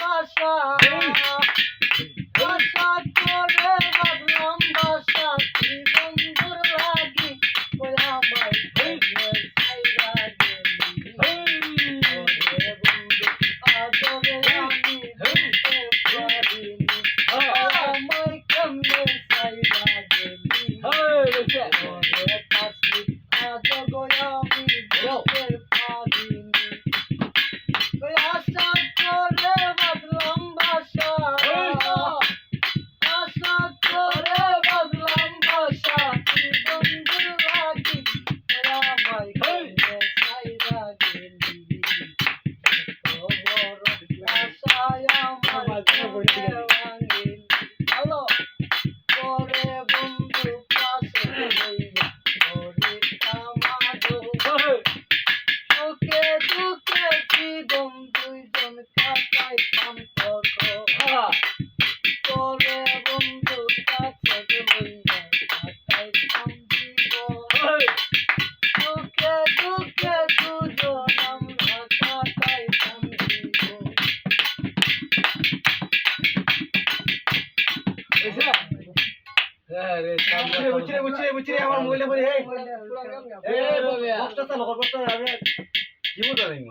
বাসা আশা করে বাঁধলাম বাসা কি বন্ধুর লাগি ওই আমায় কেমনে ছাইরা গেলি ওরে বন্ধু আদরে আমি ভুলতে পারিনি আমায় কেমনে ছাইরা গেলি ওরে কাশি আজ গো আমি ভুলতে পারিনি আশা করে বাঁধলাম বাসা আশা করে বাঁধলাম বাসা কি বন্ধুর লাগি আমায় কেমনে ছাইরা গেলি বড় আশায় আমার কেমনে ভাঙিলি হ্যালো করে বন্ধু পাশে লইয়া ধরিতাম আদো সুখে দুঃখে জীবন দুইজন কাটাইতাম তখন করে বন্ধু কাছে লইয়া কাটাইতাম জীবন সুখে দুঃখে দুজন আমরা কাটাইতাম জীবন বুঝছি আমার মোবাইলে বলি হে এ বক্সটা চালু কর বক্সটা আমি জীবন